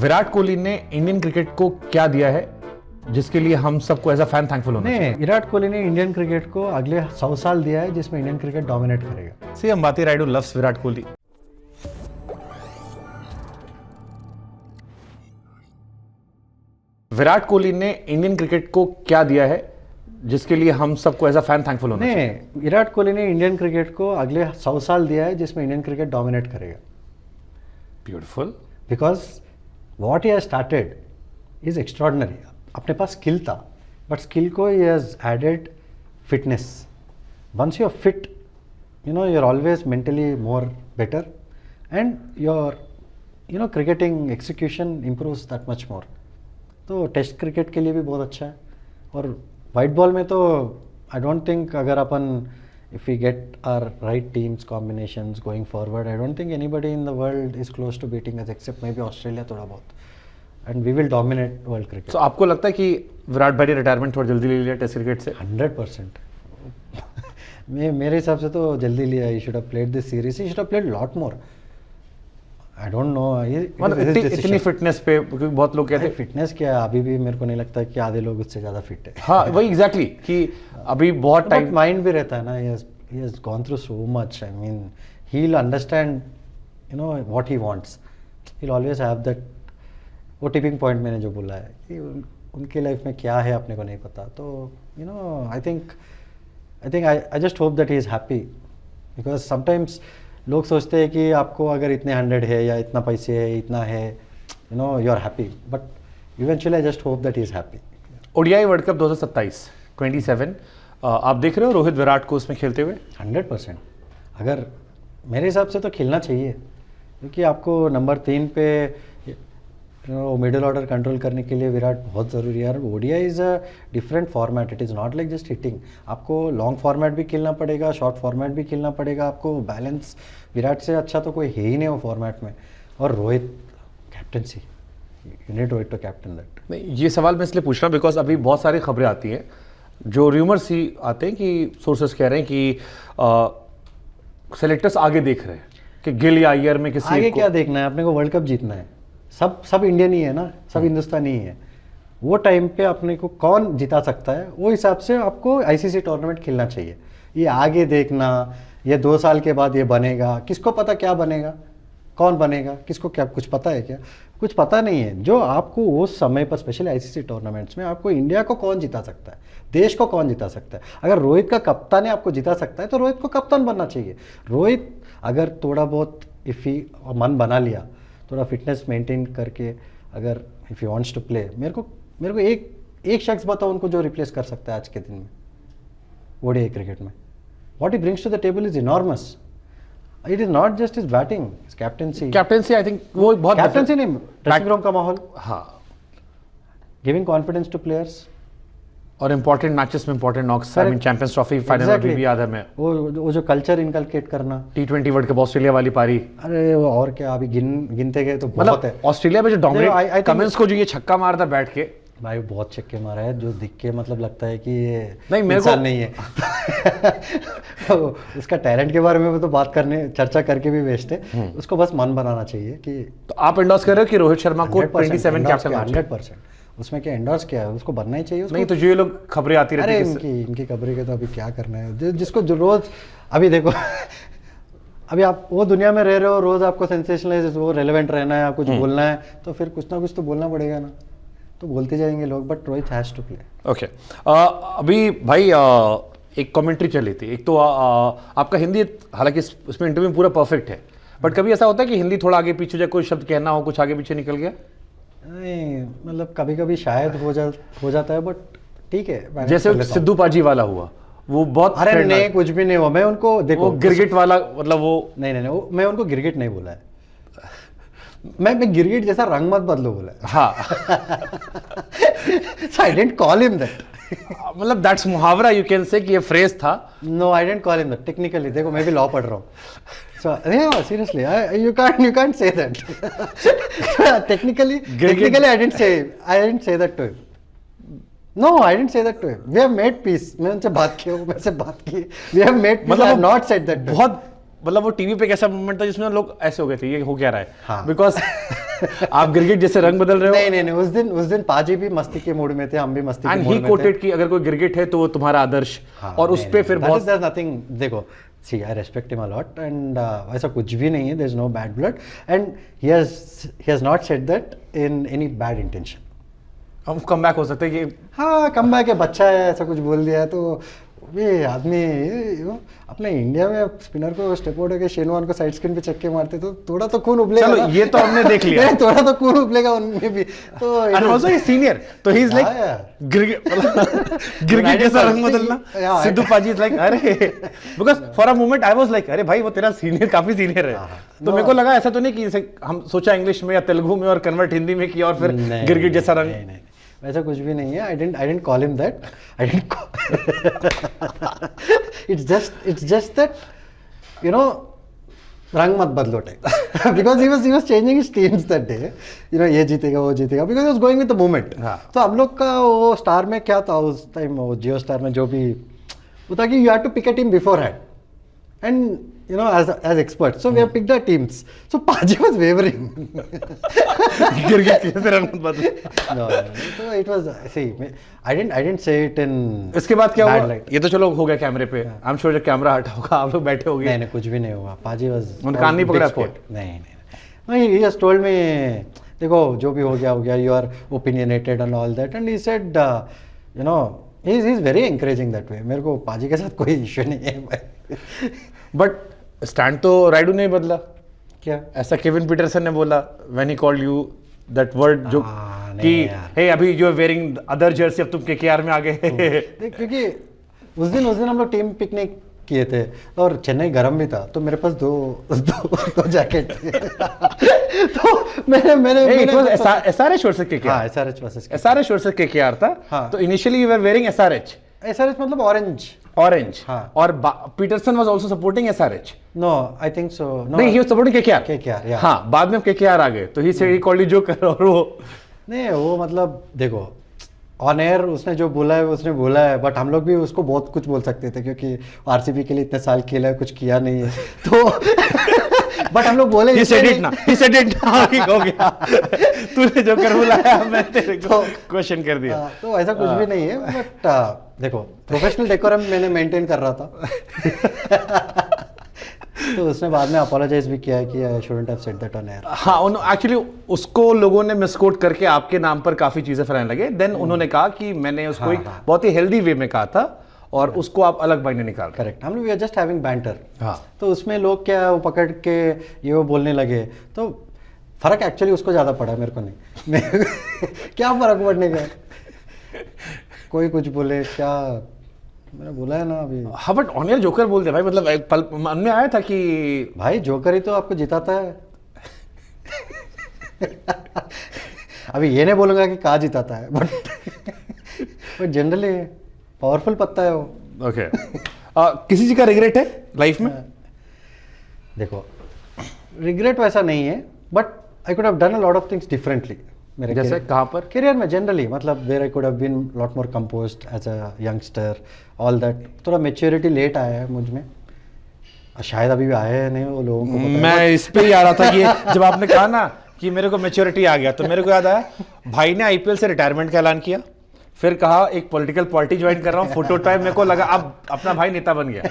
विराट कोहली ने Indian cricket को क्या दिया है जिसके लिए हम सबको एज अ फैन थैंकफुल होना चाहिए? विराट कोहली ने इंडियन क्रिकेट को अगले 100 साल दिया है जिसमें इंडियन क्रिकेट डोमिनेट करेगा। सी अंबाती रायडू लव्स विराट कोहली। विराट कोहली ने इंडियन क्रिकेट को क्या दिया है जिसके लिए हम सबको एज अ फैन थैंकफुल होना चाहिए? विराट कोहली ने इंडियन क्रिकेट को अगले 100 साल दिया है जिसमें इंडियन क्रिकेट डोमिनेट करेगा। Beautiful. Because what he has started is extraordinary. अपने पास स्किल था बट स्किल को he has added fitness. Once you are fit you are always mentally more better and your cricketing execution improves that much more. तो test cricket के लिए भी बहुत अच्छा है। और वाइट बॉल में तो आई डोंट थिंक अगर अपन if we get our right teams combinations going forward I don't think anybody in the world is close to beating us except maybe Australia थोड़ा बहुत and we will dominate world cricket. तो आपको लगता है कि विराट भाई ने retirement थोड़ा जल्दी ले लिया टेस्ट क्रिकेट से? 100%। मेरे हिसाब से तो जल्दी लिया। He should have played this series. He should have played lot more. I don't know मतलब इतनी फिटनेस पे, क्योंकि बहुत लोग कहते हैं फिटनेस क्या है, अभी भी मेरे को नहीं लगता कि आधे लोग उससे ज़्यादा फिट है। हाँ वही एग्जैक्टली कि अभी बहुत टाइम माइंड भी रहता है ना। he has gone through so much. I mean he'll understand what he wants. He'll always have that वो टिपिंग पॉइंट मैंने जो बोला है कि उनकी लाइफ में क्या है अपने को नहीं पता। तो I think I just hope that he is happy. Because sometimes लोग सोचते हैं कि आपको अगर इतने 100 है या इतना पैसे है इतना है you are happy but eventually I just hope that he is happy. ODI world cup 2027 आप देख रहे हो रोहित विराट को उसमें खेलते हुए? 100%। अगर मेरे हिसाब से तो खेलना चाहिए क्योंकि आपको नंबर 3 पे मिडिल ऑर्डर कंट्रोल करने के लिए विराट बहुत ज़रूरी है। ODI is a different format. It is not like just hitting. आपको लॉन्ग फॉर्मेट भी खेलना पड़ेगा, शॉर्ट फॉर्मेट भी खेलना पड़ेगा। आपको बैलेंस विराट से अच्छा तो कोई है ही नहीं वो फॉर्मेट में। और Rohit captaincy, you need Rohit to captain that. नहीं, ये सवाल मैं इसलिए पूछ रहा हूँ बिकॉज अभी बहुत सारी खबरें आती हैं जो र्यूमर्स ही आते हैं कि सोर्सेस कह रहे हैं कि सेलेक्टर्स आगे देख रहे हैं कि गिल या अय्यर में किसी आगे क्या देखना है, अपने को वर्ल्ड कप जीतना है। सब इंडियन ही है ना, सब हिंदुस्तानी ही है। वो टाइम पे अपने को कौन जिता सकता है वो हिसाब से आपको आईसीसी टूर्नामेंट खेलना चाहिए। ये आगे देखना, ये 2 साल के बाद ये बनेगा, किसको पता क्या बनेगा, कौन बनेगा, किसको क्या कुछ पता है क्या? कुछ पता नहीं है। जो आपको उस समय पर स्पेशली आईसीसी टूर्नामेंट्स में आपको इंडिया को कौन जिता सकता है, देश को कौन जिता सकता है। अगर रोहित का कप्तान आपको जिता सकता है तो रोहित को कप्तान बनना चाहिए। रोहित अगर थोड़ा बहुत इफ़ी मन बना लिया, थोड़ा फिटनेस मेंटेन करके, अगर if you wants to play, मेरे को एक शख्स बताओ उनको जो रिप्लेस कर सकता है आज के दिन में ओडीआई क्रिकेट में। What he brings to the table is enormous. It is not just his batting, his captaincy. I think वो बहुत कैप्टेंसी नहीं, ड्रेसिंग रूम का माहौल, हाँ, गिविंग कॉन्फिडेंस टू प्लेयर्स और इंपॉर्टेंट मैचेस में important knocks. I mean champions trophy final में भी याद है मैं, वो जो कल्चर इनकलकेट करना। T20 वर्ल्ड कप ऑस्ट्रेलिया वाली पारी, अरे वो और क्या, अभी गिनते गए तो बहुत मतलब है। ऑस्ट्रेलिया में जो डोमिनेट कमिंस को जो ये छक्का मारता बैठ के, भाई बहुत छक्के मारा है जो दिख के मतलब लगता है कि ये नहीं, मेरे इंसान को नहीं है। तो उसका टैलेंट के बारे में तो बात करने चर्चा करके भी वेस्ट है। उसको बस मन बनाना चाहिए कि तो आप एंडोर्स कर रहे हो कि रोहित शर्मा को 27 कैप्टन 100%। उसमें क्या एंडोर्स क्या है, उसको बनना ही चाहिए उसको। नहीं तो जो ये लोग खबरें आती रहती अरे है इनकी खबरें के तो अभी क्या करना है, जिसको जो रोज अभी देखो अभी आप वो दुनिया में रह रहे हो, रोज आपको सेंसेशनलाइज वो रेलेवेंट रहना है, आपको कुछ बोलना है तो फिर कुछ ना कुछ तो बोलना पड़ेगा ना। तो बोलते जाएंगे लोग but Rohit has to play. Okay, अभी भाई एक कमेंट्री चल रही थी। एक तो आपका हिंदी हालांकि इसमें इंटरव्यू में पूरा परफेक्ट है बट कभी ऐसा होता है कि हिंदी थोड़ा आगे पीछे जाए, कोई शब्द कहना हो कुछ आगे पीछे निकल गया? नहीं मतलब कभी कभी शायद हो जाता है बट ठीक है। जैसे सिद्धू पाजी वाला हुआ वो बहुत, अरे नहीं कुछ भी नहीं हुआ। मैं उनको देखो गिरगिट वाला मतलब वो नहीं मैं उनको गिरगिट नहीं बोला है। मैं गिरगिट जैसा रंग मत बदलो बोला है। हाँ। So I didn't call him that. मतलब दैट्स मुहावरा, यू कैन से कि ये फ्रेज था। No, I didn't call him that. Technically, देखो मैं भी लॉ पढ़ रहा हूँ। So yeah, seriously, you can't say that. Technically, I didn't say that to him. No, I didn't say that to him. We have made peace. मैं उनसे बात की, वो मेरे से बात की। We have made peace. मतलब I have not said that. बहुत मतलब वो टीवी पे कैसा मोमेंट था जिसमें लोग ऐसे हो गए थे, ये हो क्या रहा है? हाँ. बिकॉज आप गिरगिट जैसे रंग बदल रहे हो। नहीं नहीं नहीं, उस दिन पाजी भी मस्ती के मूड में थे, हम भी मस्ती के एंड मूड ही में थे। कोटेड कि अगर कोई गिरगिट है तो वो तुम्हारा आदर्श, हाँ, और उस पे फिर बहुत there's nothing, देखो see I respect him a lot and ऐसा कुछ भी नहीं है, there is no bad blood and he has not said that in any bad intention. हम कम बैक हो सकते हैं कि हाँ कम बैक है, बच्चा है, ऐसा कुछ बोल दिया है तो ये आदमी अपने इंडिया में स्पिनर को स्टेप आउट होकर शेनवान को साइड स्किन पे चक्के मारते तो थोड़ा तो खून उबलेगा चलो ना। ये तो हमने देख लिया। नहीं, थोड़ा तो खून उबलेगा उनमें भी तो एंड आल्सो ही सीनियर, तो ही इज लाइक हाँ, yeah. गिरगिट गिरगिट जैसा रंग बदलना। Yeah, Sidhu paaji is like अरे, because for a moment I was like अरे भाई वो तेरा सीनियर, काफी सीनियर है। तो मेरे को लगा ऐसा तो नहीं कि जैसे हम सोचा इंग्लिश में या तेलुगु में और कन्वर्ट हिंदी में किया और फिर नहीं, गिरगिट जैसा रंग। नहीं, नहीं, वैसा कुछ भी नहीं है। I didn't call him that, I didn't it's just that you know रंग मत बदलो type because he was changing his teams that day, you know ये जीतेगा वो जीतेगा, because he was going with the moment. हाँ। तो हम लोग का वो स्टार में क्या था उस टाइम, वो जियो स्टार में जो भी वो था कि you have to pick a team beforehand and you know as experts, so we have picked our teams, so Paji was wavering. गिरगिट जैसे रंग मत बदलो। No, so it was, see, I didn't say it in इसके बाद क्या bad हुआ? light. ये तो चलो हो गया कैमरे पे, आई एम श्योर जब कैमरा हटा होगा आप लोग बैठे होगे। नहीं नहीं कुछ भी नहीं हुआ, Paji was उनका कान नहीं पकड़ा आपके? नहीं नहीं he just told me, देखो जो भी हो गया, you are opinionated and all that, and he said you know he's very encouraging that way. मेरे को Paji के साथ कोई इश्यू नहीं है। बट स्टैंड तो राइडू ने ही बदला, क्या ऐसा केविन पीटरसन ने बोला when he called you that word, जो नहीं कि यार। हे अभी you are wearing other jersey, अब तुम केकेआर में आ गए। देख, क्योंकि उस दिन हम लोग टीम पिकनिक किए थे और चेन्नई गर्म भी था, तो मेरे पास दो जैकेट थे तो मैंने एसआरएच वर्सेस केकेआर, हाँ SRH versus SRH versus KKR था। हाँ। तो initially you were wearing SRH मतलब ऑरेंज। ऑरेंज, हाँ। और Peterson was also supporting SRH. No I think so, नहीं, he was supporting KKR. KKR, yeah. हाँ, बाद में केकेआर आ गए तो he said he called you joker, और वो नहीं वो मतलब देखो ऑन एयर उसने जो बोला है उसने बोला है, बट हम लोग भी उसको बहुत कुछ बोल सकते थे क्योंकि आरसीबी के लिए इतने साल खेला है, कुछ किया नहीं है तो बट हम लोग बोले he said it ना, he said it ना, ठीक हो गया। तूने जो कर बुलाया मैं तेरे को क्वेश्चन कर दिया। तो ऐसा कुछ भी नहीं है, बट देखो प्रोफेशनल डेकोरम मैंने मेंटेन कर रहा था तो उसने बाद में अपोलोजाइज भी किया है कि I shouldn't have said that on air. हाँ, एक्चुअली उसको लोगों ने मिसकोट करके आपके नाम पर काफी चीजें फैलाने लगे। देन उन्होंने कहा कि मैंने उसको एक बहुत ही हेल्दी वे में कहा था और उसको आप अलग मायने निकाल रहे। करेक्ट, हम लोग we are just having banter. हाँ। तो उसमें लोग क्या वो पकड़ के ये वो बोलने लगे, तो फर्क एक्चुअली उसको ज्यादा पड़ा, मेरे को नहीं क्या फर्क पड़ने का, कोई कुछ बोले क्या, मैंने बोला है ना अभी। हाँ, बट ऑन एयर जोकर बोल दे भाई, मतलब एक पल मन में आया था कि भाई जोकर ही तो आपको जिताता है अभी ये नहीं बोलूंगा कि कहाँ जिताता है, बट जनरली पावरफुल पत्ता है वो। ओके किसी चीज का रिग्रेट है लाइफ में? देखो रिग्रेट वैसा नहीं है, but I could have done a lot of things differently मेरे जैसे कहाँ पर? करियर में जनरली, मतलब where I could have been lot more composed as a youngster, all that. थोड़ा मेच्योरिटी लेट आया है मुझ में, शायद अभी भी आया है नहीं, वो लोगों को पता है। मैं इस पे ही आ रहा था कि जब आपने कहा ना कि मेरे को मैच्योरिटी आ गया, तो मेरे को याद आया भाई ने आईपीएल से रिटायरमेंट का ऐलान किया, फिर कहा एक पॉलिटिकल पार्टी ज्वाइन कर रहा हूँ, फोटो टाइम, मेरे को लगा अब अपना भाई नेता बन गया।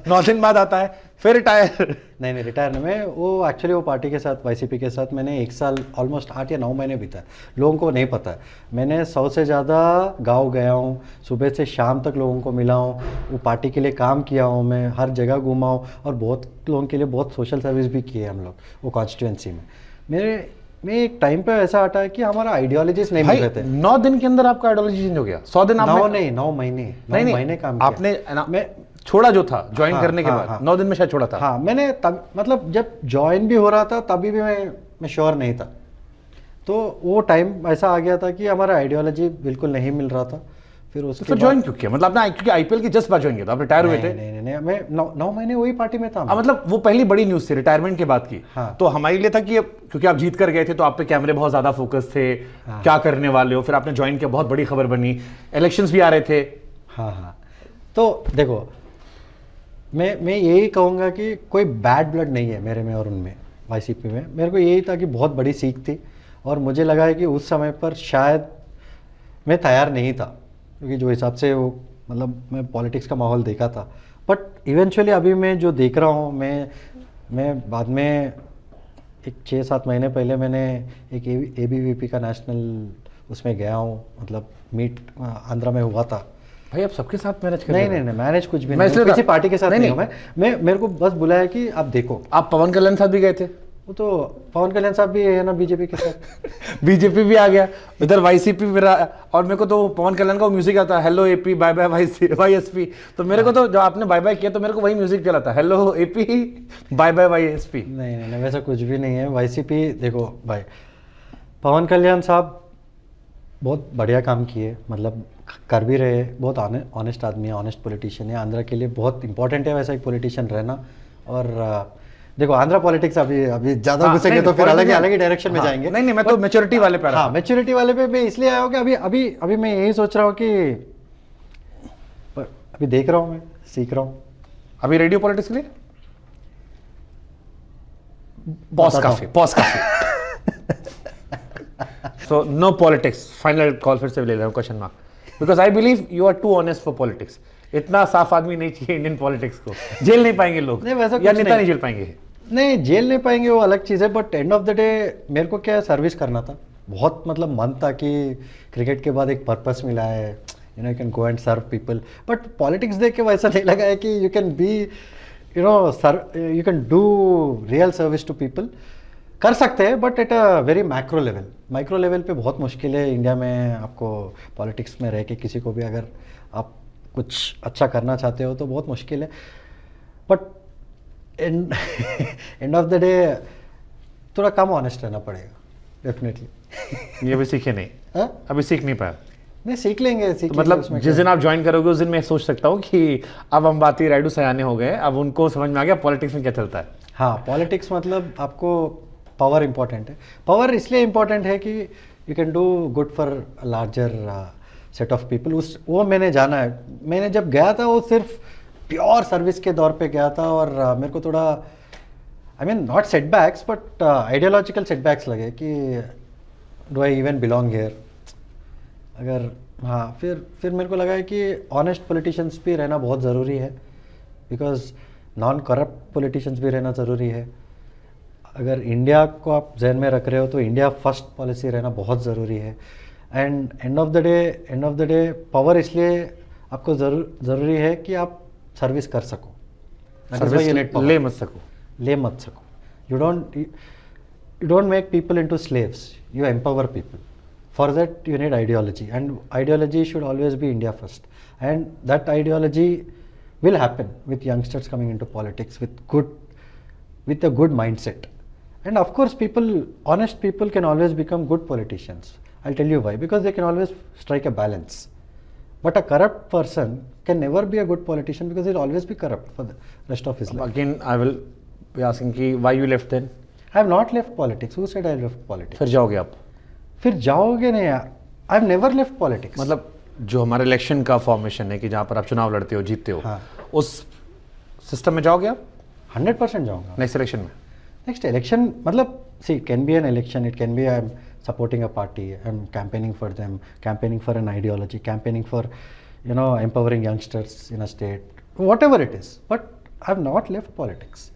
9 दिन बाद आता है फिर रिटायर। नहीं रिटायर नहीं, मैं वो एक्चुअली वो पार्टी के साथ वाईसीपी के साथ मैंने 1 साल ऑलमोस्ट 8 या 9 महीने बीता है। लोगों को नहीं पता है, मैंने 100 से ज़्यादा गांव गया हूँ, सुबह से शाम तक लोगों को मिला हूँ, वो पार्टी के लिए काम किया हूँ, मैं हर जगह घूमा हूँ और बहुत लोगों के लिए बहुत सोशल सर्विस भी की है हम लोग वो कॉन्स्टिट्यूंसी में। मेरे में एक टाइम पे ऐसा हटा है कि हमारा आइडियोलॉजीज नहीं मिल रहे थे। 9 दिन के अंदर आपका आइडियोलॉजी चेंज हो गया? 100 दिन आपने 9 महीने नहीं, महीने काम किया। आपने मैं छोड़ा जो था ज्वाइन हाँ, करने के हाँ, बाद हाँ। 9 दिन में शायद छोड़ा था। हाँ मैंने तब मतलब जब ज्वाइन भी हो रहा था तभी भी मैं श्योर नहीं था, तो वो टाइम ऐसा आ गया था कि हमारा आइडियोलॉजी बिल्कुल नहीं मिल रहा था। फिर उसके फिर ज्वाइन क्यों किया? मतलब आपने क्योंकि आईपीएल की जस्ट बार ज्वाइन किया था, आप रिटायर हुए थे? नहीं मैं 9 महीने वही पार्टी में था। मतलब वो पहली बड़ी न्यूज थी रिटायरमेंट के बाद की। हाँ। तो हमारे लिए था कि क्योंकि आप जीत कर गए थे तो आप पे कैमरे बहुत ज्यादा फोकस थे, क्या करने वाले हो, फिर आपने ज्वाइन किया, बहुत बड़ी खबर बनी, इलेक्शंस भी आ रहे थे। हाँ तो देखो मैं यही कहूँगा कि कोई बैड ब्लड नहीं है मेरे में और उनमें वाईसीपी में। मेरे को यही था कि बहुत बड़ी सीख थी और मुझे लगा है कि उस समय पर शायद मैं तैयार नहीं था, क्योंकि जो हिसाब से वो मतलब मैं पॉलिटिक्स का माहौल देखा था। बट इवेंचुअली अभी मैं जो देख रहा हूँ, मैं बाद में एक 6-7 महीने पहले मैंने एक ABVP का नेशनल उसमें गया हूँ, मतलब मीट आंध्रा में हुआ था। भाई आप सबके साथ मैनेज कर नहीं नहीं नहीं, मैनेज कुछ भी मैं नहीं, इसलिए किसी था- पार्टी के साथ नहीं, नहीं हूँ मैं मेरे को बस बुलाया कि आप देखो। आप पवन कल्याण के साथ भी गए थे? वो तो पवन कल्याण साहब भी है ना बीजेपी के साथ। बीजेपी भी आ गया इधर, YCP मेरा, और मेरे को तो पवन कल्याण का म्यूजिक आता है, hello AP bye bye YSP। तो मेरे को तो जब आपने बाय बाय किया तो मेरे को वही म्यूजिक चला था, hello AP bye bye YSP। नहीं नहीं नहीं, वैसा कुछ भी नहीं है। YCP देखो भाई, पवन कल्याण साहब बहुत बढ़िया काम किए, मतलब कर भी रहे, बहुत ऑनेस्ट आदमी है, ऑनेस्ट पॉलिटिशियन है। आंध्रा के लिए बहुत इंपॉर्टेंट है वैसा एक पॉलिटिशियन रहना। और देखो आंध्रा पॉलिटिक्स अभी ज़्यादा हाँ, घुसेंगे नहीं, तो फिर अलग politics- अलग ही डायरेक्शन में हाँ, जाएंगे। नहीं, मैं तो maturity वाले पे आ रहा हाँ, था। मैच्योरिटी वाले पे मैं इसलिए आया हूँ कि अभी मैं यही सोच रहा हूँ कि अभी देख रहा हूँ, मैं सीख रहा हूँ। अभी रेडियो पॉलिटिक्स के लिए पॉज काफी। So no politics, final call फिर से ले रहा हूँ, question mark, because I believe you are too honest for politics. इतना साफ आदमी नहीं चाहिए इंडियन पॉलिटिक्स को, जेल नहीं पाएंगे लोग, नहीं, वैसा या कुछ नेता नहीं। नहीं जेल पाएंगे। नहीं, जेल नहीं पाएंगे वो अलग चीज़ है, but end of the day मेरे को क्या सर्विस करना था। बहुत मतलब मन था कि क्रिकेट के बाद एक पर्पस मिला है, you can go and serve people. But politics देख के वैसा नहीं लगा है कि you can be you can do real service to people. कर सकते हैं but at a very macro level, micro level पे बहुत मुश्किल है इंडिया में आपको पॉलिटिक्स में रह के किसी को भी अगर आप कुछ अच्छा करना चाहते हो तो बहुत मुश्किल है। But end of the day थोड़ा कम ऑनेस्ट रहना पड़ेगा डेफिनेटली। ये अभी सीखे नहीं, हाँ, अभी सीख नहीं पाया। नहीं सीख लेंगे तो मतलब जिस दिन आप ज्वाइन करोगे उस दिन मैं सोच सकता हूँ कि अब अंबाती रायडू सयाने हो गए, अब उनको समझ में आ गया पॉलिटिक्स में क्या चलता है। हाँ, पॉलिटिक्स मतलब आपको पावर इंपॉर्टेंट है। पावर इसलिए इंपॉर्टेंट है कि you can do good for larger set of people. वो मैंने जाना है। मैंने जब गया था वो सिर्फ प्योर सर्विस के दौर पे गया था, और मेरे को थोड़ा I mean not setbacks but ideological setbacks लगे कि do I even belong here. अगर हाँ, फिर मेरे को लगा है कि ऑनेस्ट पॉलिटिशियंस भी रहना बहुत ज़रूरी है, बिकॉज नॉन करप्ट पॉलिटिशियंस भी रहना ज़रूरी है। अगर इंडिया को आप जहन में रख रहे हो तो इंडिया फर्स्ट पॉलिसी रहना बहुत ज़रूरी है। And end of the day power इसलिए आपको ज़रूरी है कि आप सर्विस कर सको, सर्विस ले मत सको। ले मत सको। you don't make people into slaves, you empower people. For that you need ideology, and ideology should always be India first, and that ideology will happen with youngsters coming into politics with a good mindset. And of course honest people can always become good politicians. I'll tell you why, because they can always strike a balance. But a corrupt person can never be a good politician, because he'll always be corrupt for the rest of his life. Again I will be asking कि why you left then? I have not left politics. Who said I left politics? फिर जाओगे आप? फिर जाओगे नहीं यार। I have never left politics. मतलब जो हमारे इलेक्शन का फॉर्मेशन है कि जहाँ पर आप चुनाव लड़ते हो, जीतते हो, हाँ, उस सिस्टम में जाओगे आप 100% जाऊंगा नेक्स्ट इलेक्शन में? नेक्स्ट इलेक्शन मतलब see can be an election, it can be I am supporting a party, I am campaigning for them, campaigning for an ideology, campaigning for empowering youngsters in a state, whatever it is. But I have not left politics.